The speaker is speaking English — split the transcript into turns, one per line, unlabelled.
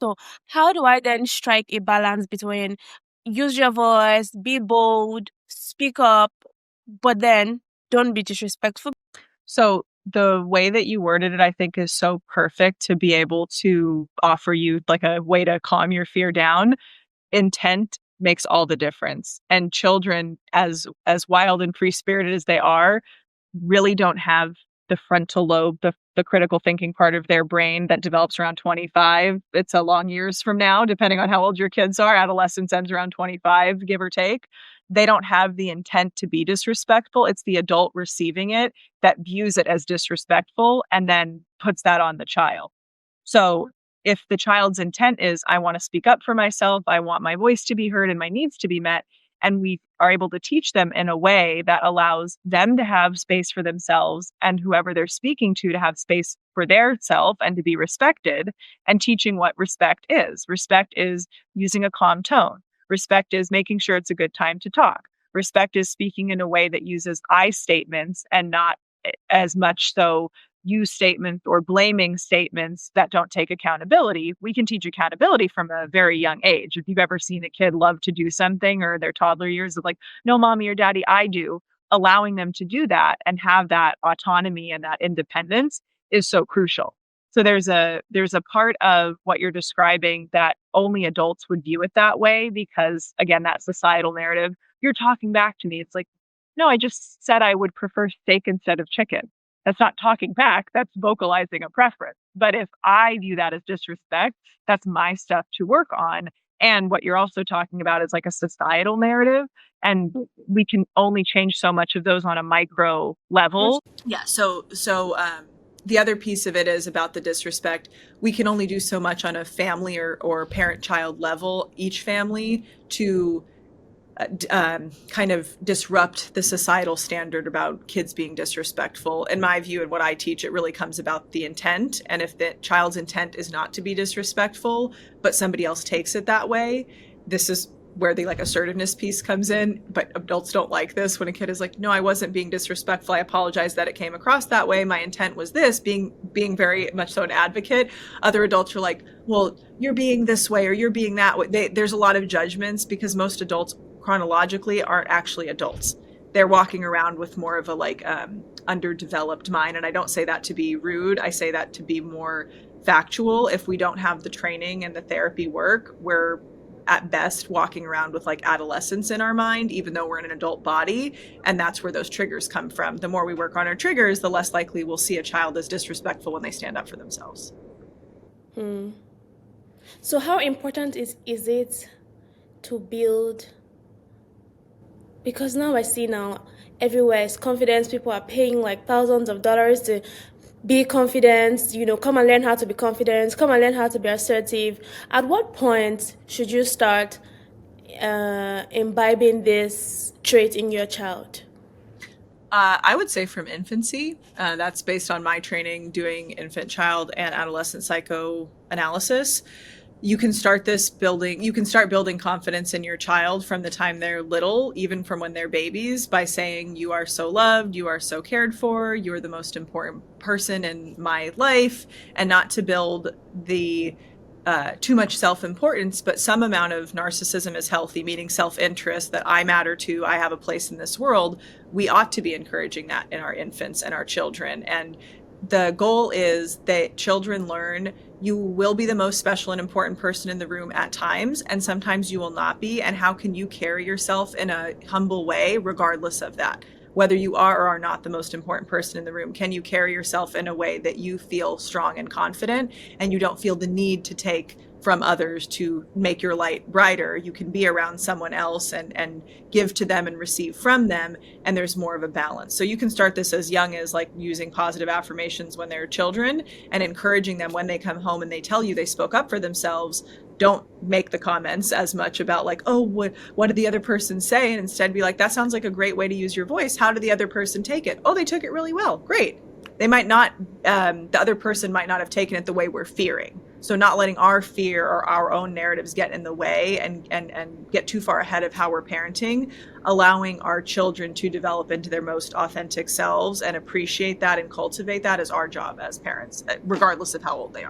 So how do I then strike a balance between use your voice, be bold, speak up, but then don't be disrespectful?
So the way that you worded it, I think, is so perfect to be able to offer you like a way to calm your fear down. Intent makes all the difference. And children, as wild and free spirited as they are, really don't have the frontal lobe, the critical thinking part of their brain that develops around 25. It's a long years from now, depending on how old your kids are. Adolescence ends around 25, give or take. They don't have the intent to be disrespectful. It's the adult receiving it that views it as disrespectful and then puts that on the child. So if the child's intent is, I want to speak up for myself, I want my voice to be heard and my needs to be met, and we are able to teach them in a way that allows them to have space for themselves and whoever they're speaking to have space for their self and to be respected, and teaching what respect is. Respect is using a calm tone. Respect is making sure it's a good time to talk. Respect is speaking in a way that uses I statements and not as much so you statements or blaming statements that don't take accountability. We can teach accountability from a very young age. If you've ever seen a kid love to do something or their toddler years of like, no, mommy or daddy, I do, allowing them to do that and have that autonomy and that independence is so crucial. So there's a part of what you're describing that only adults would view it that way because again, that societal narrative, you're talking back to me. It's like, no, I just said I would prefer steak instead of chicken. That's not talking back, that's vocalizing a preference. But if I view that as disrespect, that's my stuff to work on. And what you're also talking about is like a societal narrative. And we can only change so much of those on a micro level.
Yeah. So the other piece of it is about the disrespect. We can only do so much on a family or parent child level, each family, to kind of disrupt the societal standard about kids being disrespectful. In my view, and what I teach, it really comes about the intent. And if the child's intent is not to be disrespectful, but somebody else takes it that way, this is where the like assertiveness piece comes in. But adults don't like this when a kid is like, no, I wasn't being disrespectful. I apologize that it came across that way. My intent was this, being very much so an advocate. Other adults are like, well, you're being this way or you're being that way. There's a lot of judgments because most adults chronologically aren't actually adults. They're walking around with more of a like underdeveloped mind. And I don't say that to be rude. I say that to be more factual. If we don't have the training and the therapy work, we're at best walking around with like adolescence in our mind, even though we're in an adult body. And that's where those triggers come from. The more we work on our triggers, the less likely we'll see a child as disrespectful when they stand up for themselves.
So how important is it to build, because now I see now everywhere is confidence. People are paying like thousands of dollars to be confident, come and learn how to be confident, come and learn how to be assertive. At what point should you start imbibing this trait in your child?
I would say from infancy. That's based on my training doing infant, child, and adolescent psychoanalysis. You can start building confidence in your child from the time they're little, even from when they're babies, by saying, you are so loved, you are so cared for, you're the most important person in my life, and not to build the too much self-importance, but some amount of narcissism is healthy, meaning self-interest, that I matter to, I have a place in this world. We ought to be encouraging that in our infants and our children. And the goal is that children learn you will be the most special and important person in the room at times, and sometimes you will not be. And how can you carry yourself in a humble way, regardless of that? Whether you are or are not the most important person in the room, can you carry yourself in a way that you feel strong and confident and you don't feel the need to take from others to make your light brighter? You can be around someone else and give to them and receive from them, and there's more of a balance. So you can start this as young as like using positive affirmations when they're children and encouraging them when they come home and they tell you they spoke up for themselves. Don't make the comments as much about like, oh, what did the other person say? And instead be like, that sounds like a great way to use your voice. How did the other person take it? Oh, they took it really well. Great. They might not, the other person might not have taken it the way we're fearing. So not letting our fear or our own narratives get in the way and get too far ahead of how we're parenting, allowing our children to develop into their most authentic selves and appreciate that and cultivate that is our job as parents, regardless of how old they are.